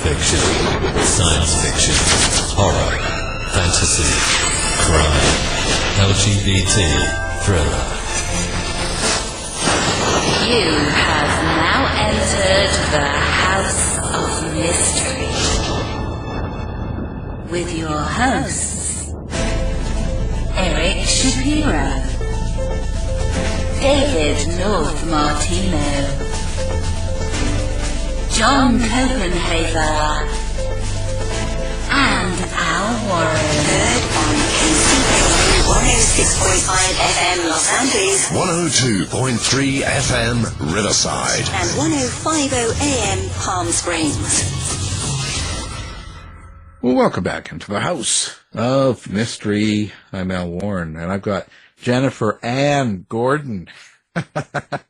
fiction, science fiction, horror, fantasy, crime, LGBT, thriller. You have now entered the House of Mystery with your hosts, Eric Shapiro, David North Martino, John Copenhaver, and Al Warren. Heard on KCP 106.5 FM Los Angeles, 102.3 FM Riverside, and 105.0 AM Palm Springs. Well, welcome back into the House of Mystery. I'm Al Warren, and I've got Jennifer Ann Gordon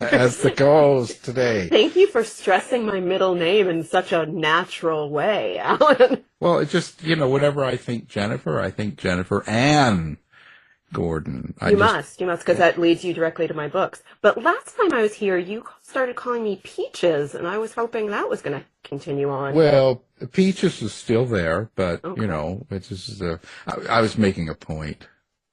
as the co-host today. Thank you for stressing my middle name in such a natural way, Alan. Well, it just, whenever I think Jennifer Ann Gordon. You must, because that leads you directly to my books. But last time I was here, you started calling me Peaches, and I was hoping that was going to continue on. Well, Peaches is still there, but, Okay. it's just I was making a point.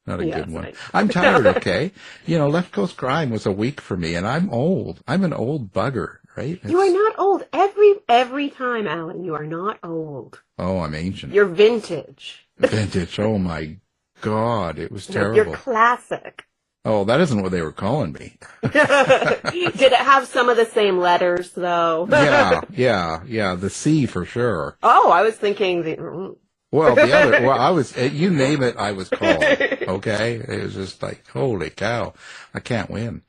Not a good one. Right. I'm tired, okay? Left Coast Crime was a week for me, and I'm old. I'm an old bugger, right? You are not old. Every time, Alan, you are not old. Oh, I'm ancient. You're vintage. Vintage. Oh, my God. It was terrible. You're classic. Oh, that isn't what they were calling me. Did it have some of the same letters, though? Yeah. The C for sure. Oh, I was thinking the... Well, I was, you name it, I was called. Okay? It was just like, holy cow, I can't win.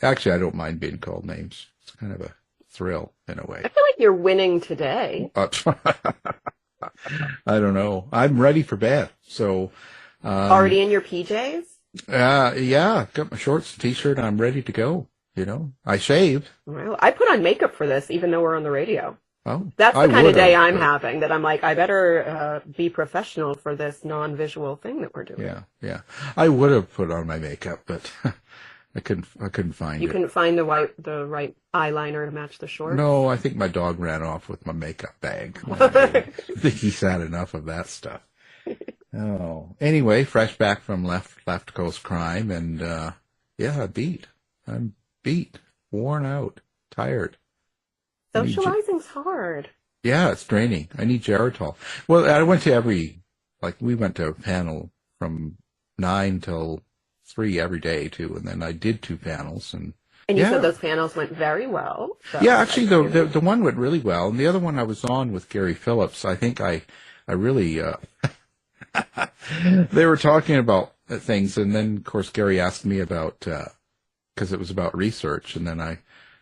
Actually, I don't mind being called names. It's kind of a thrill in a way. I feel like you're winning today. I don't know. I'm ready for bed. So, Already in your PJs? Yeah, got my shorts and t-shirt. I'm ready to go. I shaved. Well, I put on makeup for this, even though we're on the radio. Oh, that's the kind of day I'm having, that I'm like, I better be professional for this non-visual thing that we're doing. Yeah. I would have put on my makeup, but I couldn't find it. You couldn't find the right eyeliner to match the shorts? No, I think my dog ran off with my makeup bag. I think he's had enough of that stuff. Oh, anyway, fresh back from left Coast Crime, and I'm beat, worn out, tired. Socializing's hard. Yeah, it's draining. I need Geritol. Well, I went to we went to a panel from 9 till 3 every day too, and then I did 2 panels, and you said those panels went very well. So yeah, actually, the one went really well, and the other one I was on with Gary Phillips. I think I really they were talking about things, and then of course Gary asked me about because it was about research, and then I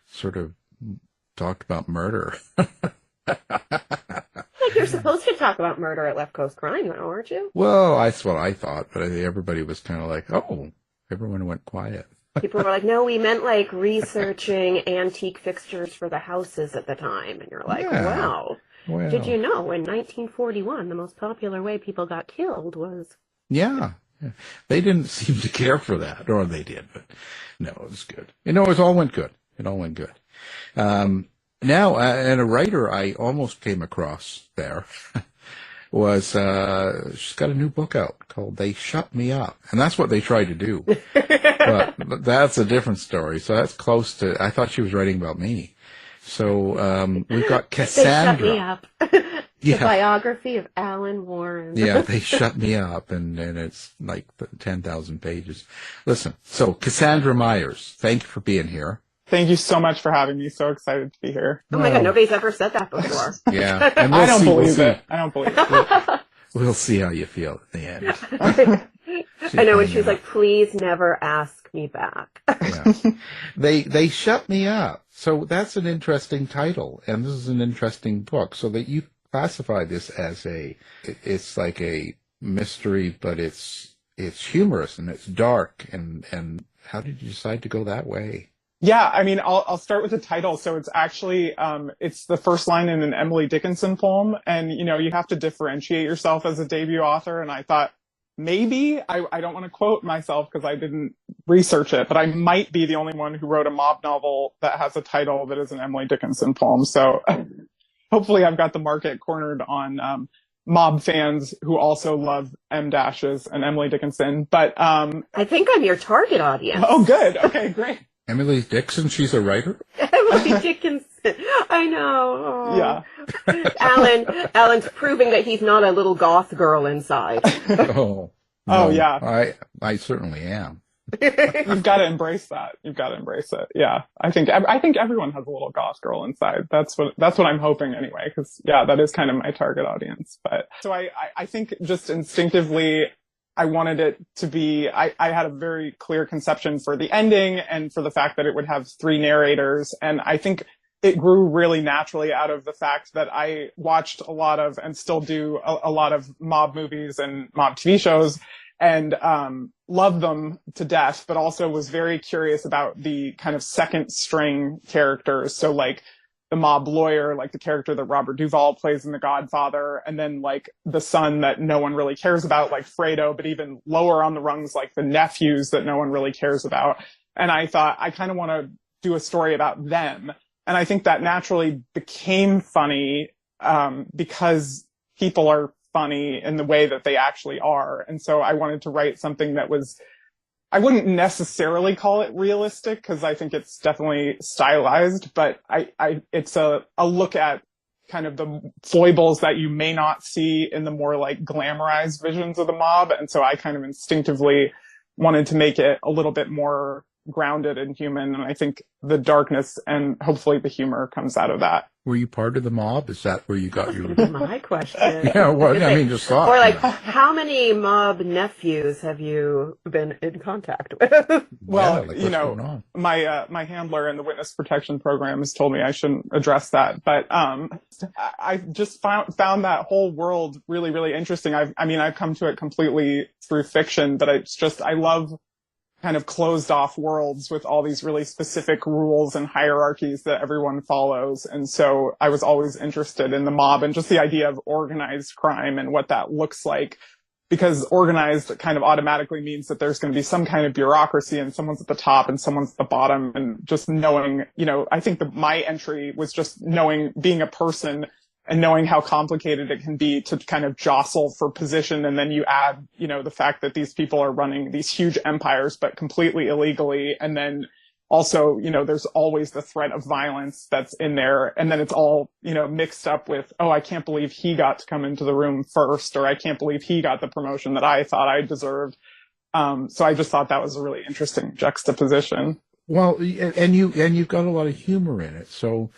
sort of talked about murder. Like you're supposed to talk about murder at Left Coast Crime, though, aren't you? Well, that's what I thought, but everybody was kind of like, oh, everyone went quiet. People were like, no, we meant like researching antique fixtures for the houses at the time. And you're like, wow. Well, did you know in 1941, the most popular way people got killed was... Yeah. They didn't seem to care for that, or they did, but no, it was good. It all went good. Now, and a writer I almost came across there was, she's got a new book out called They Shut Me Up. And that's what they tried to do. but that's a different story. So that's close to, I thought she was writing about me. So, we've got Cassandra. They Shut Me Up. The biography of Alan Warren. Yeah, They Shut Me Up, and it's like 10,000 pages. Listen, so Cassandra Myers, thank you for being here. Thank you so much for having me. So excited to be here. Oh my God, nobody's ever said that before. Yeah. And I don't believe it. We'll see how you feel at the end. I know when she's like, please never ask me back. Yeah. They Shut Me Up. So that's an interesting title, and this is an interesting book. So that you classify this as it's like a mystery, but it's humorous and it's dark. And how did you decide to go that way? Yeah, I mean, I'll start with the title. So it's actually, it's the first line in an Emily Dickinson poem. And, you have to differentiate yourself as a debut author. And I thought, maybe, I don't want to quote myself because I didn't research it, but I might be the only one who wrote a mob novel that has a title that is an Emily Dickinson poem. So hopefully I've got the market cornered on mob fans who also love M dashes and Emily Dickinson. But I think I'm your target audience. Oh, good. Okay, great. Emily Dixon, she's a writer? Emily Dickinson. I know. Oh. Yeah. Alan's proving that he's not a little goth girl inside. Oh, no, yeah. I certainly am. You've got to embrace that. You've got to embrace it. Yeah. I think everyone has a little goth girl inside. That's what I'm hoping anyway. Cause yeah, that is kind of my target audience. But so I think just instinctively, I wanted it to be, I had a very clear conception for the ending and for the fact that it would have 3 narrators. And I think it grew really naturally out of the fact that I watched a lot of, and still do a lot of mob movies and mob TV shows, and loved them to death, but also was very curious about the kind of second string characters. So like the mob lawyer, like the character that Robert Duvall plays in The Godfather, and then like the son that no one really cares about, like Fredo, but even lower on the rungs, like the nephews that no one really cares about. And I thought, I kind of want to do a story about them. And I think that naturally became funny because people are funny in the way that they actually are. And so I wanted to write something that was, I wouldn't necessarily call it realistic because I think it's definitely stylized, but it's a look at kind of the foibles that you may not see in the more like glamorized visions of the mob. And so I kind of instinctively wanted to make it a little bit more grounded and human. And I think the darkness and hopefully the humor comes out of that. Were you part of the mob? Is that where you got your... My question. Yeah, well, I mean, just thought. Or like, how many mob nephews have you been in contact with? Well, yeah, like you know, my handler in the witness protection program has told me I shouldn't address that. But I just found that whole world really, really interesting. I've come to it completely through fiction, but I love kind of closed off worlds with all these really specific rules and hierarchies that everyone follows. And so I was always interested in the mob and just the idea of organized crime and what that looks like, because organized kind of automatically means that there's going to be some kind of bureaucracy and someone's at the top and someone's at the bottom. And just knowing, you know, I think my entry was just knowing, being a person and knowing how complicated it can be to kind of jostle for position. And then you add, you know, the fact that these people are running these huge empires, but completely illegally. And then also, you know, there's always the threat of violence that's in there. And then it's all, you know, mixed up with, oh, I can't believe he got to come into the room first, or I can't believe he got the promotion that I thought I deserved. So I just thought that was a really interesting juxtaposition. Well, and you've got a lot of humor in it. So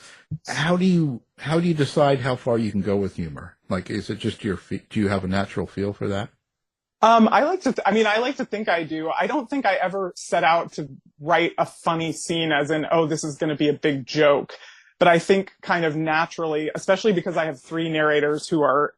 how do you decide how far you can go with humor? Like, is it just do you have a natural feel for that? I like to think I do. I don't think I ever set out to write a funny scene as in, oh, this is going to be a big joke. But I think kind of naturally, especially because I have 3 narrators who are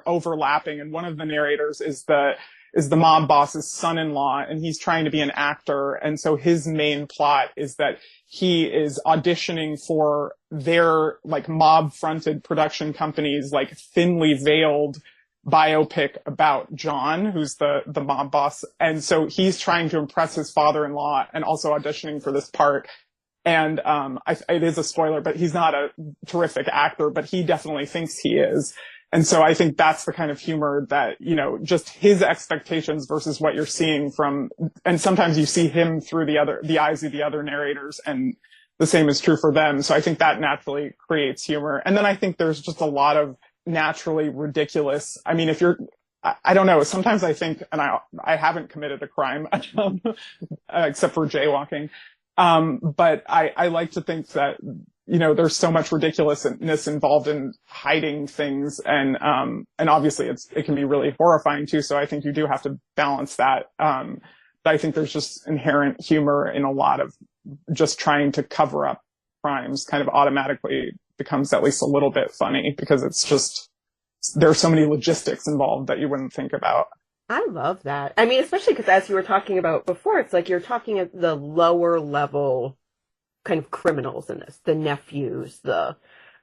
overlapping. And one of the narrators is the mob boss's son-in-law, and he's trying to be an actor. And so his main plot is that he is auditioning for their like mob-fronted production company's like thinly veiled biopic about John, who's the mob boss. And so he's trying to impress his father-in-law and also auditioning for this part. And it is a spoiler, but he's not a terrific actor, but he definitely thinks he is. And so I think that's the kind of humor that, you know, just his expectations versus what you're seeing from, and sometimes you see him through the eyes of the other narrators, and the same is true for them. So I think that naturally creates humor. And then I think there's just a lot of naturally ridiculous. I mean, I don't know, sometimes I think, and I haven't committed a crime, except for jaywalking. But I like to think that, you know, there's so much ridiculousness involved in hiding things, and obviously it can be really horrifying too. So I think you do have to balance that. But I think there's just inherent humor in a lot of just trying to cover up crimes kind of automatically becomes at least a little bit funny, because it's just, there's so many logistics involved that you wouldn't think about. I love that. I mean, especially because as you were talking about before, it's like you're talking at the lower level kind of criminals in this, the nephews, the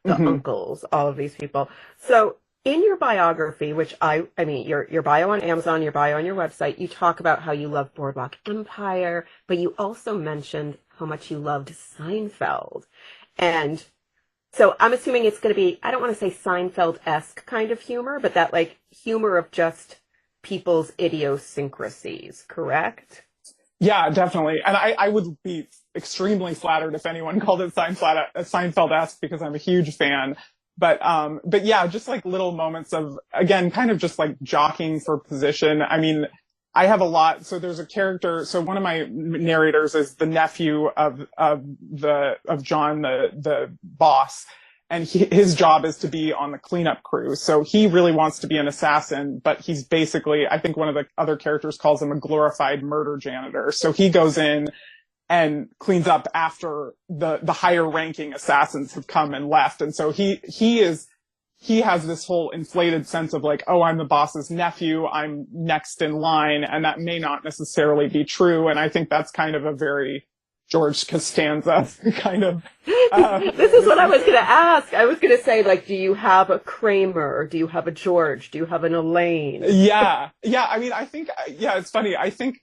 uncles, all of these people. So in your biography, which I mean, your bio on Amazon, your bio on your website, you talk about how you love Boardwalk Empire, but you also mentioned how much you loved Seinfeld. And So I'm assuming it's going to be, I don't want to say Seinfeld-esque kind of humor, but that like humor of just people's idiosyncrasies, correct? Yeah, definitely. And I would be extremely flattered if anyone called it Seinfeld-esque, because I'm a huge fan. But yeah, just like little moments of, again, kind of just like jockeying for position. I mean, I have a lot. So there's a character. So one of my narrators is the nephew of John, the boss. And his job is to be on the cleanup crew. So he really wants to be an assassin, but he's basically, I think one of the other characters calls him a glorified murder janitor. So he goes in and cleans up after the higher ranking assassins have come and left. And so he has this whole inflated sense of like, oh, I'm the boss's nephew, I'm next in line, and that may not necessarily be true. And I think that's kind of a very George Costanza kind of. This is what I was going to ask. I was going to say, like, do you have a Kramer? Do you have a George? Do you have an Elaine? Yeah. I mean, I think, it's funny. I think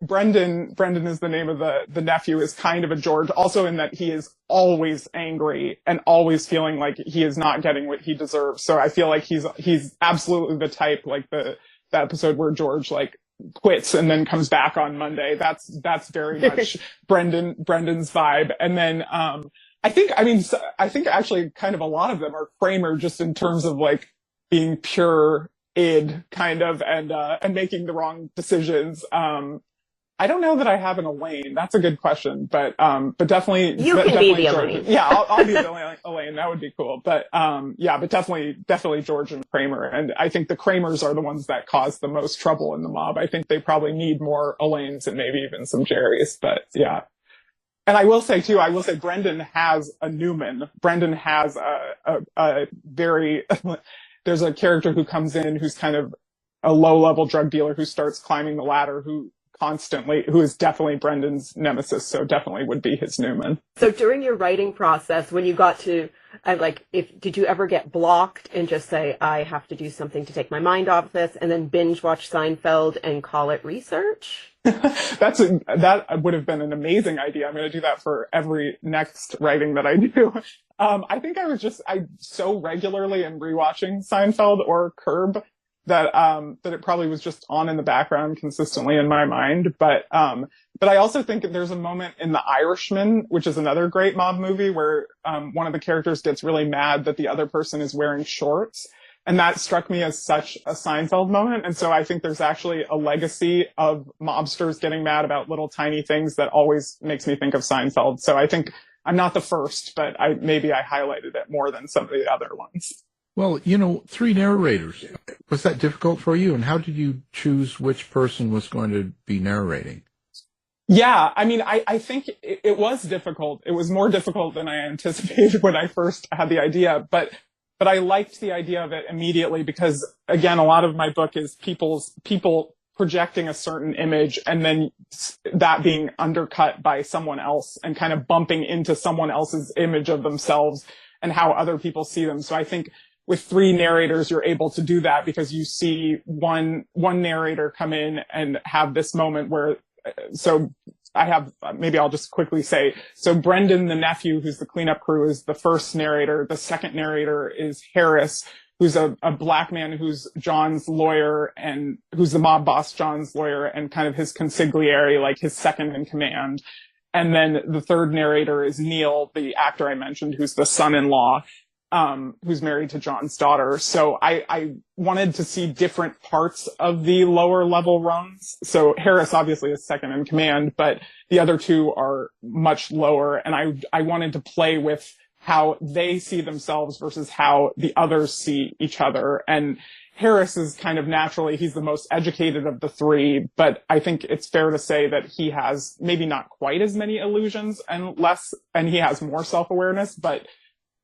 Brendan is the name of the nephew, is kind of a George, also in that he is always angry and always feeling like he is not getting what he deserves. So I feel like he's absolutely the type, like that episode where George like quits and then comes back on Monday. That's very much Brendan's vibe. And then I think actually kind of a lot of them are Kramer, just in terms of like being pure id kind of, and making the wrong decisions. I don't know that I have an Elaine. That's a good question, but definitely you can definitely be the George. Elaine. Yeah, I'll be the Elaine. That would be cool. But but definitely George and Kramer. And I think the Kramers are the ones that cause the most trouble in the mob. I think they probably need more Elaines and maybe even some Jerrys. But yeah. And I will say Brendan has a Newman. Brendan has a very there's a character who comes in who's kind of a low-level drug dealer who starts climbing the ladder, who is definitely Brendan's nemesis, so definitely would be his Newman. So during your writing process, when you got to, did you ever get blocked and just say, I have to do something to take my mind off this, and then binge watch Seinfeld and call it research? That would have been an amazing idea. I'm going to do that for every next writing that I do. I think I so regularly am rewatching Seinfeld or Curb that it probably was just on in the background consistently in my mind. But I also think there's a moment in The Irishman, which is another great mob movie, where one of the characters gets really mad that the other person is wearing shorts. And that struck me as such a Seinfeld moment. And so I think there's actually a legacy of mobsters getting mad about little tiny things that always makes me think of Seinfeld. So I think I'm not the first, but maybe I highlighted it more than some of the other ones. Well, 3 narrators. Was that difficult for you? And how did you choose which person was going to be narrating? Yeah, I mean, I think it was difficult. It was more difficult than I anticipated when I first had the idea, but I liked the idea of it immediately because, again, a lot of my book is people projecting a certain image and then that being undercut by someone else and kind of bumping into someone else's image of themselves and how other people see them. So I think with 3 narrators, you're able to do that because you see one narrator come in and have this moment where, so I have, maybe I'll just quickly say, so Brendan, the nephew, who's the cleanup crew, is the first narrator. The second narrator is Harris, who's a black man who's John's lawyer and who's the mob boss, John's lawyer, and kind of his consigliere, like his second in command. And then the third narrator is Neil, the actor I mentioned, who's the son-in-law, who's married to John's daughter. So I wanted to see different parts of the lower level rungs. So Harris obviously is second in command, but the other 2 are much lower. And I wanted to play with how they see themselves versus how the others see each other. And Harris is kind of naturally, he's the most educated of the 3, but I think it's fair to say that he has maybe not quite as many illusions and he has more self-awareness, but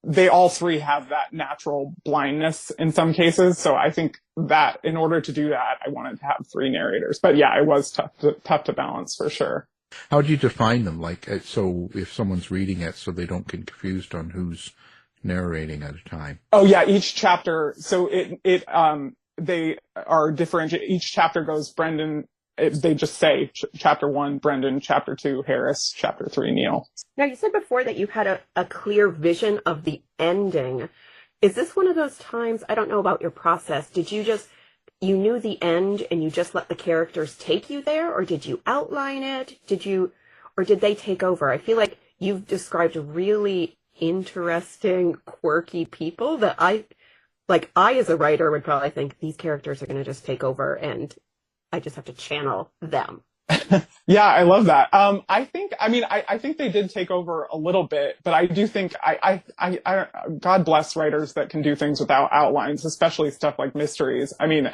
they all 3 have that natural blindness in some cases. So I think that in order to do that, I wanted to have 3 narrators. But yeah, it was tough to balance for sure. How do you define them? Like, so if someone's reading it, so they don't get confused on who's narrating at a time. Oh yeah, each chapter. So they are differentiated. Each chapter goes Brendan, they just say chapter 1, Brendan, chapter 2, Harris, chapter 3, Neil. Now, you said before that you had a clear vision of the ending. Is this one of those times, I don't know about your process, you knew the end and you just let the characters take you there, or did you outline it? Or did they take over? I feel like you've described really interesting, quirky people that I as a writer would probably think these characters are going to just take over and I just have to channel them. Yeah, I love that. I think they did take over a little bit, but I do think God bless writers that can do things without outlines, especially stuff like mysteries. I mean,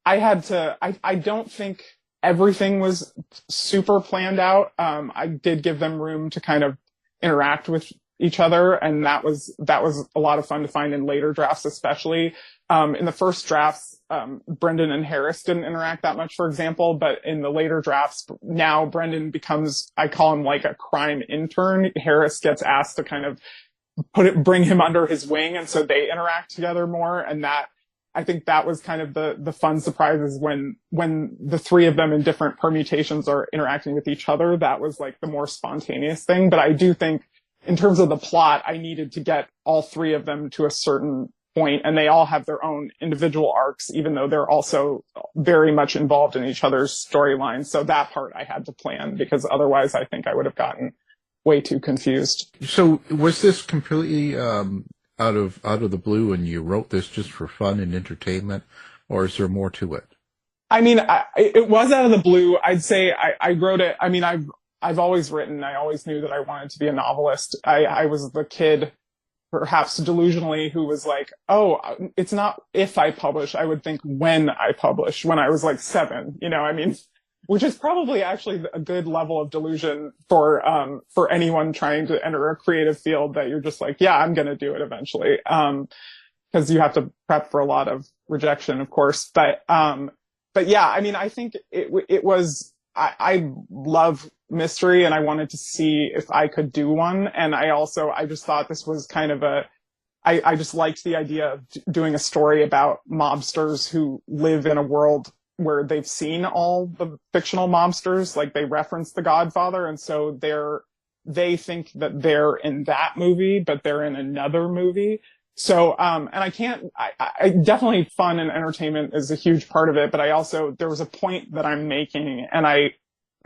I don't think everything was super planned out. I did give them room to kind of interact with each other, and that was a lot of fun to find in later drafts, especially. In the first drafts, Brendan and Harris didn't interact that much, for example, but in the later drafts, now Brendan becomes, I call him like a crime intern. Harris gets asked to kind of bring him under his wing, and so they interact together more, and that, I think that was kind of the fun surprises when the three of them in different permutations are interacting with each other. That was like the more spontaneous thing. But I do think in terms of the plot, I needed to get all three of them to a certain point, and they all have their own individual arcs, even though they're also very much involved in each other's storylines. So that part I had to plan, because otherwise I think I would have gotten way too confused. So was this completely out of the blue, and you wrote this just for fun and entertainment, or is there more to it? I mean, it was out of the blue. I'd say I wrote it. I mean, I've always written. I always knew that I wanted to be a novelist. I was the kid, perhaps delusionally, who was like, oh, it's not if I publish. I would think when I publish, when I was like 7, I mean, which is probably actually a good level of delusion for anyone trying to enter a creative field, that you're just like, yeah, I'm going to do it eventually. Because you have to prep for a lot of rejection, of course. But yeah, I mean, I think it was, I love mystery, and I wanted to see if I could do one. And I just thought this was kind of I just liked the idea of doing a story about mobsters who live in a world where they've seen all the fictional mobsters, like they reference The Godfather, and so they think that they're in that movie, but they're in another movie. So, and I definitely fun and entertainment is a huge part of it, but there was a point that I'm making, and I'm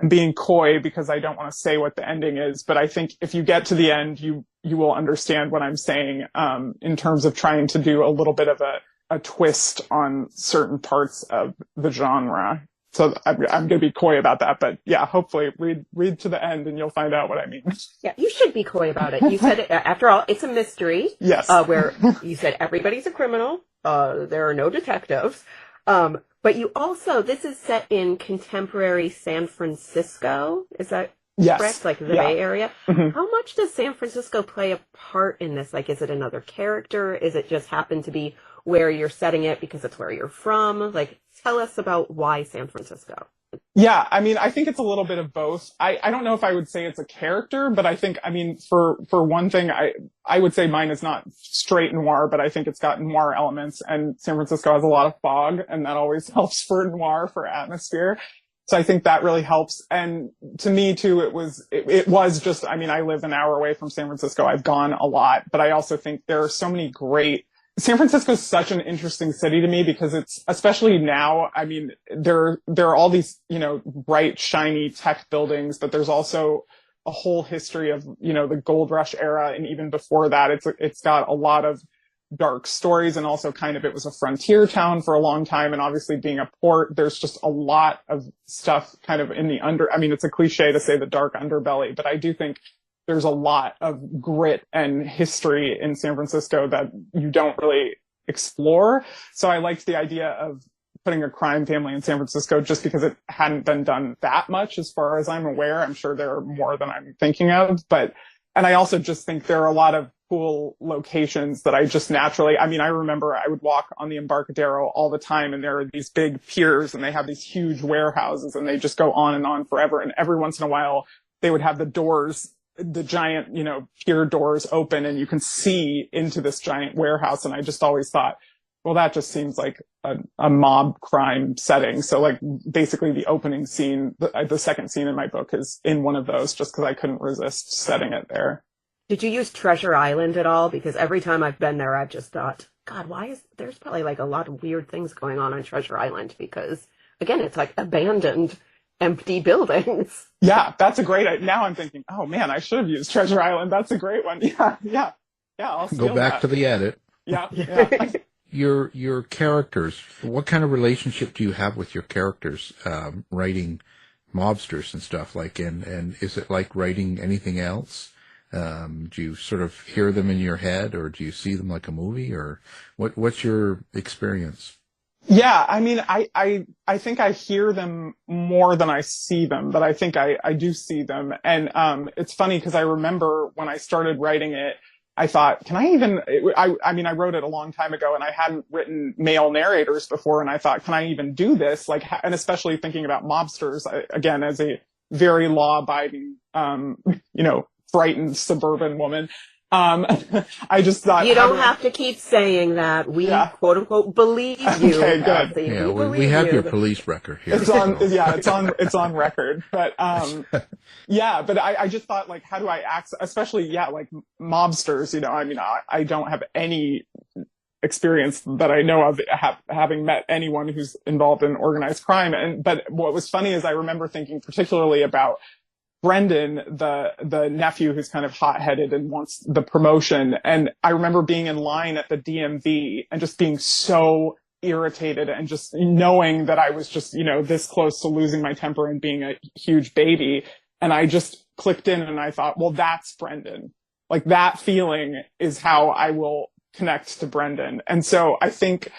being coy because I don't want to say what the ending is, but I think if you get to the end, you will understand what I'm saying, in terms of trying to do a little bit of a twist on certain parts of the genre. So I'm going to be coy about that, but yeah, hopefully read to the end and you'll find out what I mean. Yeah, you should be coy about it. You said, after all, it's a mystery. Yes. Where you said everybody's a criminal. There are no detectives. But you also, this is set in contemporary San Francisco. Is that correct? Like the Bay Area? Mm-hmm. How much does San Francisco play a part in this? Like, is it another character? Is it just happen to be where you're setting it because it's where you're from? Like, tell us about why San Francisco. Yeah, I mean, I think it's a little bit of both. I don't know if I would say it's a character, but I think, I mean, for one thing, I would say mine is not straight noir, but I think it's got noir elements, and San Francisco has a lot of fog, and that always helps for noir, for atmosphere. So I think that really helps. And to me too, it was just, I mean, I live an hour away from San Francisco. I've gone a lot, but I also think there are so many San Francisco is such an interesting city to me, because it's, especially now, I mean, there are all these, bright, shiny tech buildings, but there's also a whole history of, the gold rush era. And even before that, it's got a lot of dark stories, and also kind of, it was a frontier town for a long time. And obviously being a port, there's just a lot of stuff kind of in the it's a cliche to say the dark underbelly, but I do think there's a lot of grit and history in San Francisco that you don't really explore. So I liked the idea of putting a crime family in San Francisco, just because it hadn't been done that much as far as I'm aware. I'm sure there are more than I'm thinking of, and I also just think there are a lot of cool locations that I just naturally, I mean, I remember I would walk on the Embarcadero all the time, and there are these big piers, and they have these huge warehouses, and they just go on and on forever. And every once in a while they would have the giant, pier doors open, and you can see into this giant warehouse. And I just always thought well, that just seems like a mob crime setting. So like basically the opening scene, the second scene in my book is in one of those, just because I couldn't resist setting it there. Did you use Treasure Island at all? Because every time I've been there, I've just thought, God, there's probably like a lot of weird things going on Treasure Island, because again, it's like abandoned, empty buildings. Yeah, that's a great, now I'm thinking, oh man, I should have used Treasure Island. That's a great one. Yeah. I'll go back to the edit. Yeah. Your characters, what kind of relationship do you have with your characters, writing mobsters and stuff like, and is it like writing anything else? Do you sort of hear them in your head, or do you see them like a movie, or what's your experience? Yeah, I mean, I think I hear them more than I see them, but I think I do see them. And it's funny because I remember when I started writing it, I thought, can I even, I mean, I wrote it a long time ago and I hadn't written male narrators before. And I thought, can I even do this? Like, and especially thinking about mobsters, again, as a very law abiding, frightened suburban woman. I just thought you don't have to keep saying that. We quote unquote believe you. Okay, good. Yeah, we have your police record here. It's on. Yeah, it's on record. But but I just thought, like, how do I access, especially like mobsters? I mean, I don't have any experience that I know of having met anyone who's involved in organized crime. But what was funny is I remember thinking particularly about Brendan, the nephew who's kind of hot-headed and wants the promotion. And I remember being in line at the DMV and just being so irritated and just knowing that I was just, this close to losing my temper and being a huge baby. And I just clicked in and I thought, well, that's Brendan. Like, that feeling is how I will connect to Brendan. And so I think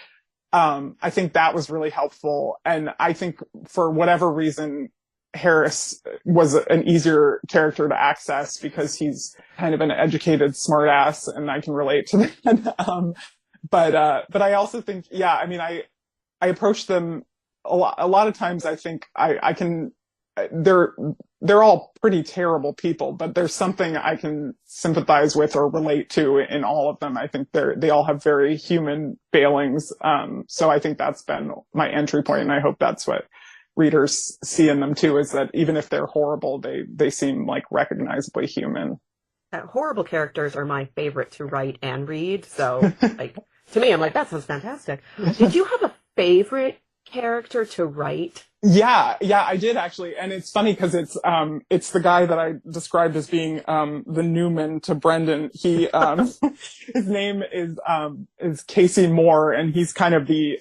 that was really helpful. And I think for whatever reason, Harris was an easier character to access because he's kind of an educated smartass, and I can relate to that. But I also think, I mean, I approach them a lot of times. I think I can, they're all pretty terrible people, but there's something I can sympathize with or relate to in all of them. I think they all have very human failings. So I think that's been my entry point, and I hope that's what readers see in them too, is that even if they're horrible, they seem like recognizably human. Horrible characters are my favorite to write and read. So like, to me, I'm like, that sounds fantastic. Did you have a favorite character to write? Yeah, I did actually. And it's funny because it's the guy that I described as being the Newman to Brendan. He his name is Casey Moore, and he's kind of the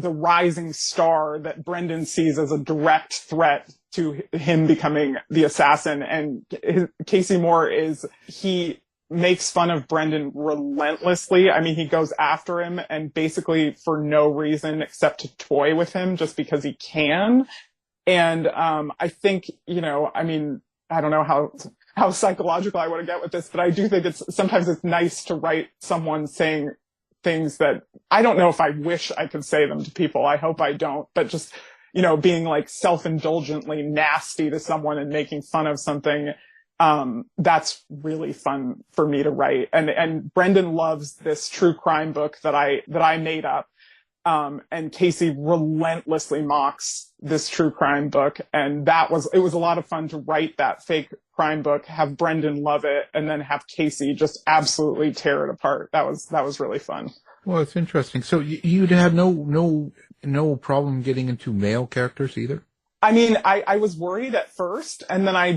rising star that Brendan sees as a direct threat to him becoming the assassin. And Casey Moore he makes fun of Brendan relentlessly. I mean, he goes after him and basically for no reason except to toy with him just because he can. And I think, I mean, I don't know how psychological I want to get with this, but I do think sometimes it's nice to write someone saying things that I don't know if I wish I could say them to people. I hope I don't, but just, being like self-indulgently nasty to someone and making fun of something, that's really fun for me to write. And Brendan loves this true crime book that I made up. And Casey relentlessly mocks this true crime book. And it was a lot of fun to write that fake crime book, have Brendan love it, and then have Casey just absolutely tear it apart. That was really fun. Well, it's interesting. So you'd have no problem getting into male characters either? I mean, I was worried at first, and then I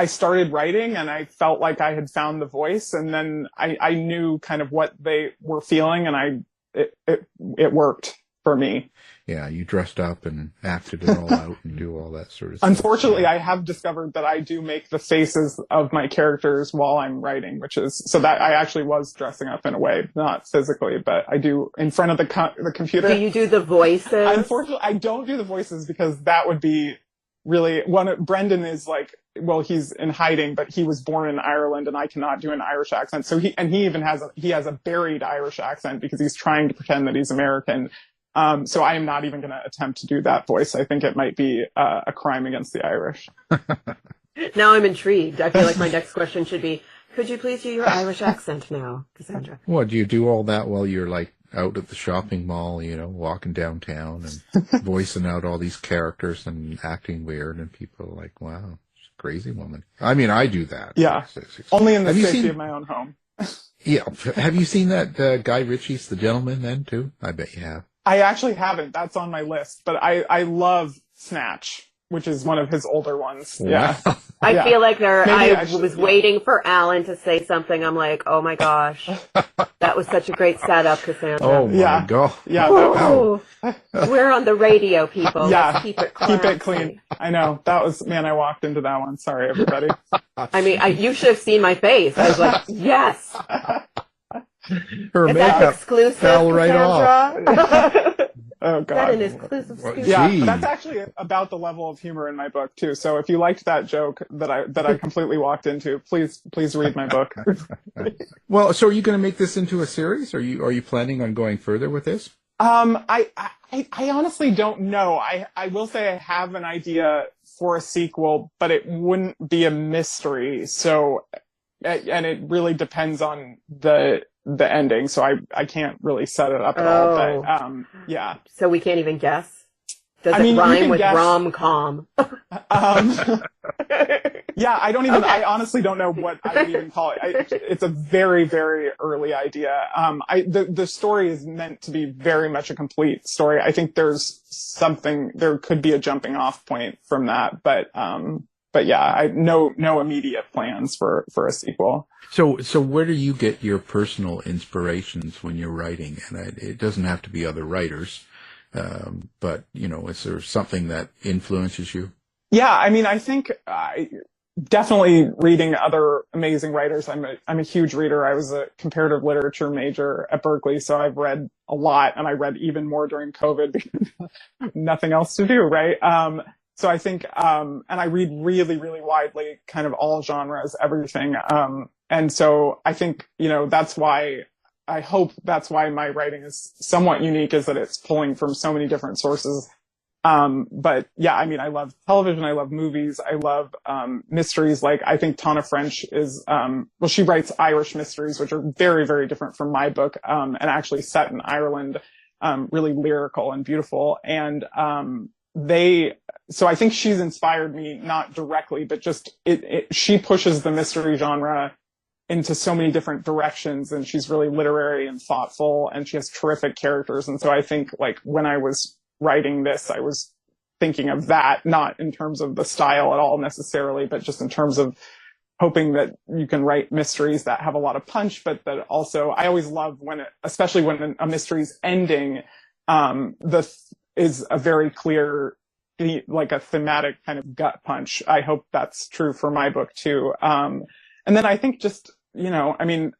started writing and I felt like I had found the voice, and then I knew kind of what they were feeling, and it worked for me. Yeah, you dressed up and acted it all out and do all that sort of stuff. Unfortunately, I have discovered that I do make the faces of my characters while I'm writing, so that I actually was dressing up in a way, not physically, but I do in front of the computer. Do you do the voices? Unfortunately, I don't do the voices because that would be really Brendan is like, well, he's in hiding, but he was born in Ireland and I cannot do an Irish accent. So he even has a buried Irish accent because he's trying to pretend that he's American. So I am not even going to attempt to do that voice. I think it might be a crime against the Irish. Now I'm intrigued. I feel like my next question should be, could you please do your Irish accent now, Cassandra? What, do you do all that while you're like out at the shopping mall, walking downtown and voicing out all these characters and acting weird, and people are like, wow, she's a crazy woman. I mean, I do that. Yeah. Only in the safety of my own home. Yeah. Have you seen that Guy Ritchie's The Gentleman then, too? I bet you have. I actually haven't. That's on my list. But I love Snatch, which is one of his older ones. Yeah. Wow. I feel like I was waiting for Alan to say something. I'm like, oh my gosh. That was such a great setup, Cassandra. Oh my God. Yeah. We're on the radio, people. Yeah. Let's keep it classy. Keep it clean. I know. That was, man, I walked into that one. Sorry, everybody. I mean, you should have seen my face. I was like, yes. Her Is makeup that exclusive, fell right off. Oh, Is that God. an exclusive scoop? Yeah, Gee. that's actually about the level of humor in my book too. So if you liked that joke that I completely walked into, please read my book. Well, so are you going to make this into a series? Are you planning on going further with this? I honestly don't know. I will say I have an idea for a sequel, but it wouldn't be a mystery. So, and it really depends on the ending. So I can't really set it up at all. But yeah. So we can't even guess? Does I mean, it you rhyme can with guess. rom-com? Yeah, I don't even. Okay. I honestly don't know what I would even call it. It's a very, very early idea. The story is meant to be very much a complete story. I think there could be a jumping off point from that, but yeah, no immediate plans for a sequel. So where do you get your personal inspirations when you're writing? And it doesn't have to be other writers, but is there something that influences you? Yeah, I mean, I think definitely reading other amazing writers. I'm a huge reader. I was a comparative literature major at Berkeley, so I've read a lot, and I read even more during COVID because nothing else to do, right? So I think, and I read really, really widely, kind of all genres, everything. And so I think, I hope that's why my writing is somewhat unique, is that it's pulling from so many different sources. But yeah, I mean, I love television. I love movies. I love, mysteries. Like, I think Tana French is, she writes Irish mysteries, which are very, very different from my book, and actually set in Ireland, really lyrical and beautiful. And, so I think she's inspired me, not directly, but just she pushes the mystery genre into so many different directions, and she's really literary and thoughtful, and she has terrific characters. And so I think, like, when I was writing this, I was thinking of that, not in terms of the style at all necessarily, but just in terms of hoping that you can write mysteries that have a lot of punch, but that also, I always love especially when a mystery's ending, is a very clear, like a thematic kind of gut punch. I hope that's true for my book too. And then I think just, I mean,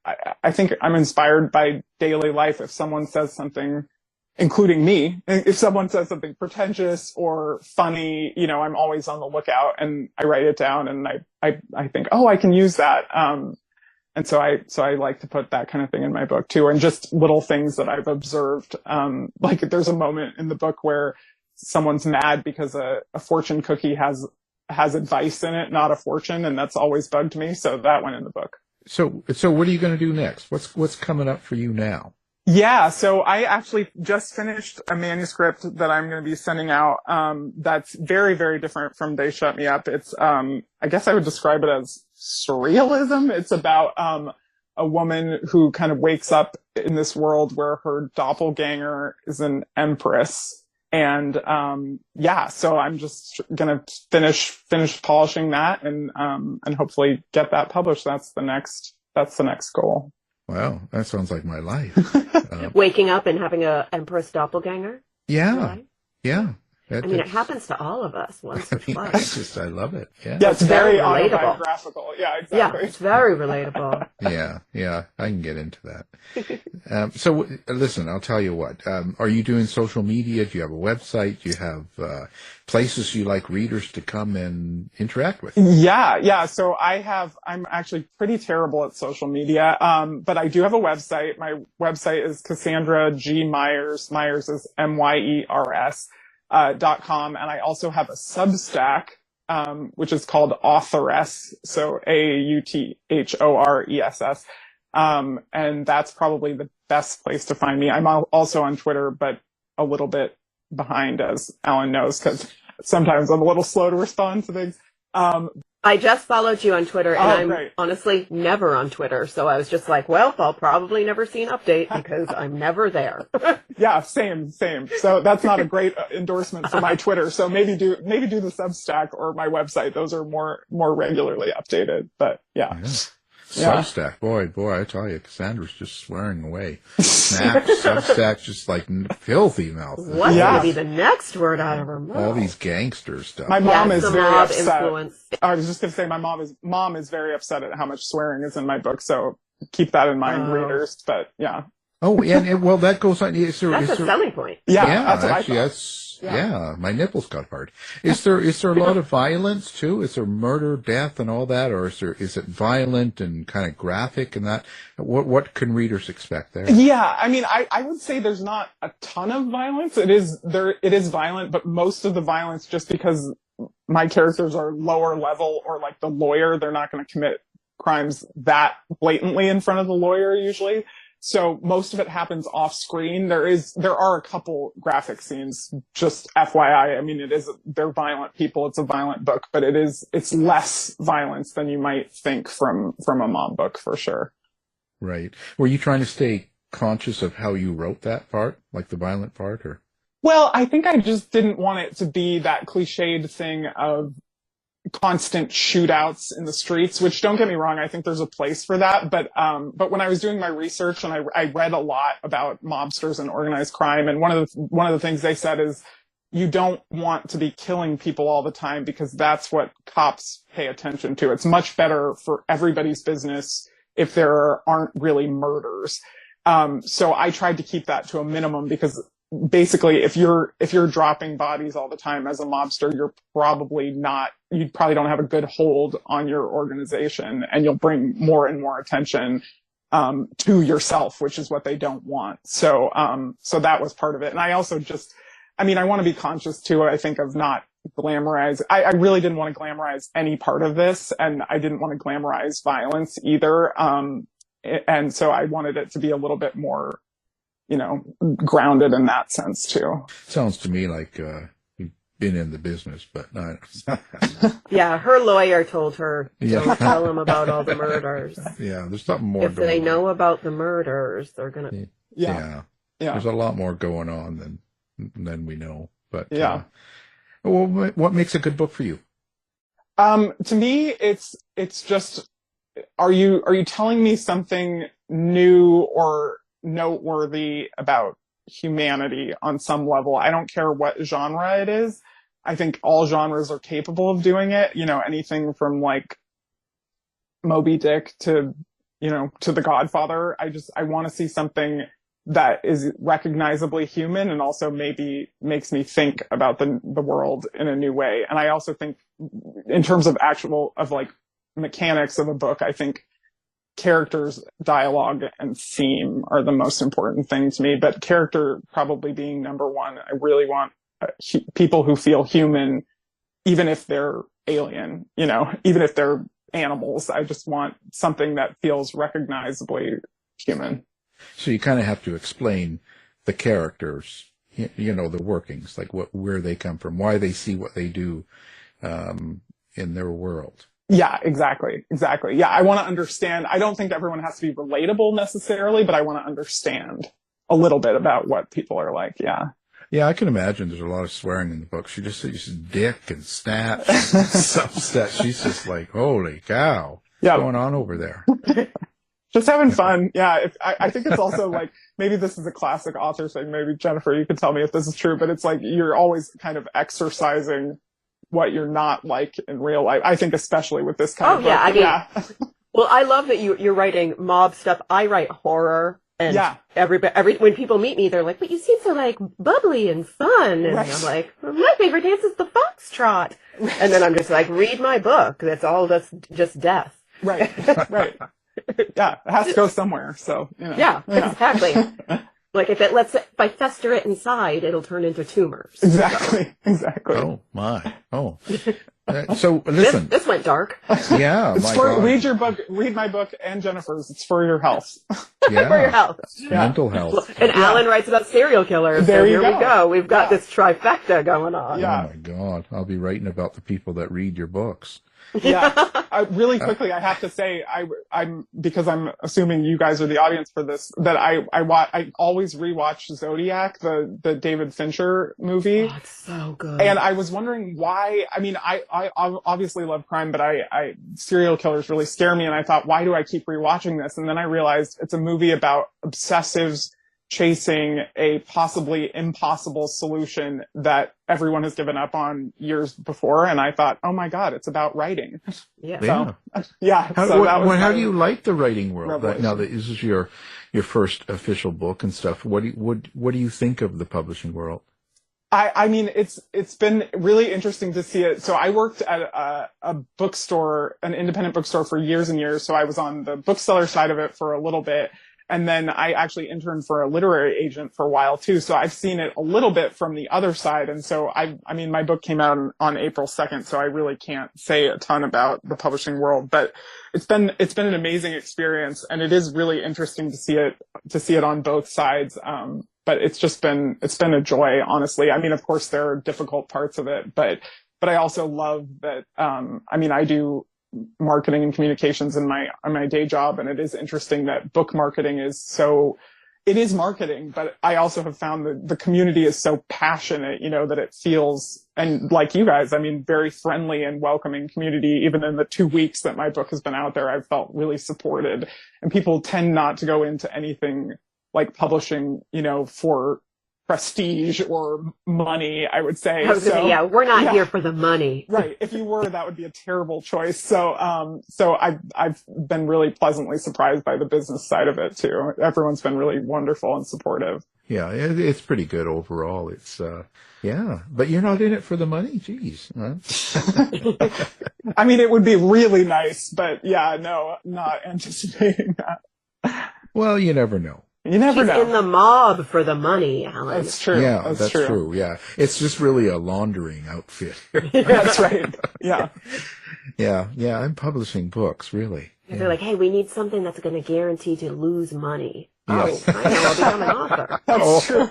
I think I'm inspired by daily life. If someone says something, including me, if someone says something pretentious or funny, I'm always on the lookout, and I write it down, and I think, oh, I can use that. And so I like to put that kind of thing in my book too, and just little things that I've observed. Like, there's a moment in the book where someone's mad because a fortune cookie has advice in it, not a fortune, and that's always bugged me. So that went in the book. So what are you going to do next? What's coming up for you now? Yeah, so I actually just finished a manuscript that I'm going to be sending out. That's very, very different from They Shut Me Up. It's, I guess I would describe it as surrealism. It's about, a woman who kind of wakes up in this world where her doppelganger is an empress. And, so I'm just going to finish polishing that and hopefully get that published. That's the next goal. Wow, that sounds like my life. Waking up and having a empress doppelganger? Yeah, right? Yeah. It happens to all of us once or twice. I love it. Yeah, it's very autobiographical. Yeah, exactly. Yeah, it's very relatable. Yeah, I can get into that. So listen, I'll tell you what. Are you doing social media? Do you have a website? Do you have places you like readers to come and interact with? Yeah. So I'm actually pretty terrible at social media, but I do have a website. My website is Cassandra G. Myers. Myers is MYERS. .com, and I also have a Substack, which is called Authoress, so AUTHORESS. And that's probably the best place to find me. I'm also on Twitter, but a little bit behind, as Alan knows, because sometimes I'm a little slow to respond to things. I just followed you on Twitter, and I'm great. honestly never on Twitter. So I was just like, well, I'll probably never see an update because I'm never there. Yeah, same. So that's not a great endorsement for my Twitter. So maybe do the Substack or my website. Those are more regularly updated. But yeah. Substack, boy, I tell you, Cassandra's just swearing away. Substack, just like filthy mouth. What's going to be the next word out of her mouth? All these gangster stuff. My mom is very upset. Influence. I was just going to say, mom is very upset at how much swearing is in my book. So keep that in mind, readers. But yeah. Oh, and well, that goes on. That's a selling point. Yeah, that's what actually, I thought. Yeah, my nipples got hard. Is there a lot of violence too? Is there murder, death, and all that, or is it violent and kind of graphic and that? What can readers expect there? Yeah, I mean, I would say there's not a ton of violence. It is violent, but most of the violence, just because my characters are lower level, or like the lawyer, they're not going to commit crimes that blatantly in front of the lawyer usually. So most of it happens off screen. There are a couple graphic scenes, just FYI. I mean, they're violent people. It's a violent book, but it's less violence than you might think from a mom book, for sure. Right. Were you trying to stay conscious of how you wrote that part, like the violent part, or? Well, I think I just didn't want it to be that cliched thing of constant shootouts in the streets, which, don't get me wrong, I think there's a place for that. But when I was doing my research, and I read a lot about mobsters and organized crime, and one of the things they said is, you don't want to be killing people all the time, because that's what cops pay attention to. It's much better for everybody's business if there aren't really murders. So I tried to keep that to a minimum, because basically, if you're dropping bodies all the time as a mobster, you probably don't have a good hold on your organization, and you'll bring more and more attention to yourself, which is what they don't want. So that was part of it. And I also I want to be conscious too, I think, of not glamorize. I really didn't want to glamorize any part of this, and I didn't want to glamorize violence either. And so I wanted it to be a little bit more, grounded in that sense too. Sounds to me like you've been in the business, but not. Yeah, her lawyer told her, don't tell them about all the murders. Yeah, there's something more. If they know about the murders, they're gonna. Yeah. There's a lot more going on than we know. But yeah. Well, what makes a good book for you? To me, it's just, are you telling me something new or noteworthy about humanity on some level? I don't care what genre it is. I think all genres are capable of doing it. Anything from like Moby Dick to The Godfather. I want to see something that is recognizably human, and also maybe makes me think about the world in a new way. And I also think, in terms of like mechanics of a book, I think characters, dialogue, and theme are the most important thing to me, but character probably being number one. I really want people who feel human, even if they're alien, even if they're animals. I just want something that feels recognizably human. So you kind of have to explain the characters, the workings, like where they come from, why they see what they do in their world. Yeah, exactly. Yeah, I want to understand. I don't think everyone has to be relatable necessarily, but I want to understand a little bit about what people are like. Yeah. Yeah, I can imagine there's a lot of swearing in the book. She just says dick and snaps and stuff that she's just like, holy cow, what's going on over there? Just having fun. Yeah. I think it's also like, maybe this is a classic author thing. Maybe Jennifer, you can tell me if this is true, but it's like, you're always kind of exercising what you're not like in real life. I think especially with this kind of book. Well, I love that you're writing mob stuff. I write horror, and when people meet me, they're like, "But you seem so like bubbly and fun," and I'm like, "My favorite dance is the foxtrot," and then I'm just like, "Read my book. That's all. That's just death." Right. Yeah, it has to go somewhere. So yeah, exactly. Like if I fester it inside, it'll turn into tumors. Exactly. Oh my. Oh. So listen, this went dark. Yeah, it's read my book and Jennifer's. It's for your health. Yeah, for your health, mental health. And Alan writes about serial killers. There so you here go. we go. We've got this trifecta going on. Yeah. Oh my God, I'll be writing about the people that read your books. Yeah, really quickly, I have to say, I'm because I'm assuming you guys are the audience for this, that I always rewatch Zodiac, the David Fincher movie. Oh, it's so good. And I was wondering why. I mean, I obviously love crime, but I serial killers really scare me. And I thought, why do I keep rewatching this? And then I realized it's a movie about obsessives chasing a possibly impossible solution that everyone has given up on years before. And I thought, oh my God, it's about writing. Yeah. So, yeah. How do you like the writing world? Now that this is your first official book and stuff, what do you think of the publishing world? I mean, it's been really interesting to see it. So I worked at a bookstore, an independent bookstore, for years and years. So I was on the bookseller side of it for a little bit. And then I actually interned for a literary agent for a while too. So I've seen it a little bit from the other side. And so I mean, my book came out on April 2nd, so I really can't say a ton about the publishing world, but it's been an amazing experience, and it is really interesting to see it on both sides. But it's been a joy, honestly. I mean, of course there are difficult parts of it, but I also love that, I mean, I do marketing and communications in my day job, and it is interesting that book marketing it is marketing, but I also have found that the community is so passionate, that it feels, and like you guys, I mean, very friendly and welcoming community. Even in the 2 weeks that my book has been out there, I've felt really supported, and people tend not to go into anything like publishing, for prestige or money, I would say. We're not here for the money. Right. If you were, that would be a terrible choice. So I've been really pleasantly surprised by the business side of it too. Everyone's been really wonderful and supportive. Yeah, it's pretty good overall. It's, but you're not in it for the money? Jeez. Huh? I mean, it would be really nice, but no, not anticipating that. Well, you never know. You never know. She's in the mob for the money, Alan. That's true. Yeah, that's true. Yeah. It's just really a laundering outfit. That's right. Yeah. Yeah. I'm publishing books, really. Yeah. They're like, hey, we need something that's going to guarantee to lose money. Yes. Oh, I know, I'll become an author. That's true.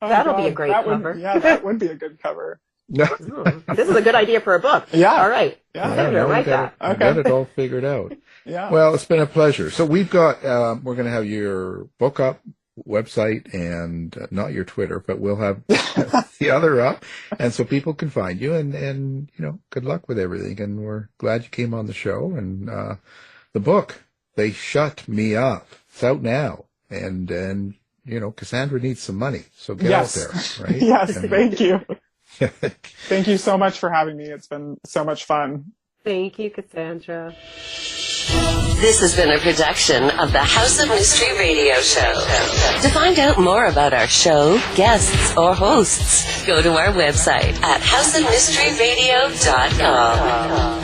That'll be a great cover. That would be a good cover. This is a good idea for a book. Yeah. All right. Yeah. Sandra, write that. I got it all figured out. Yeah. Well, it's been a pleasure. So we've got, we're going to have your book up, website, and not your Twitter, but we'll have the other up. And so people can find you, and good luck with everything. And we're glad you came on the show. And the book, They Shut Me Up. It's out now. And Cassandra needs some money. So get out there, right? Yes. Thank you. Thank you so much for having me. It's been so much fun. Thank you, Cassandra. This has been a production of the House of Mystery Radio Show. To find out more about our show, guests, or hosts, go to our website at houseofmysteryradio.com.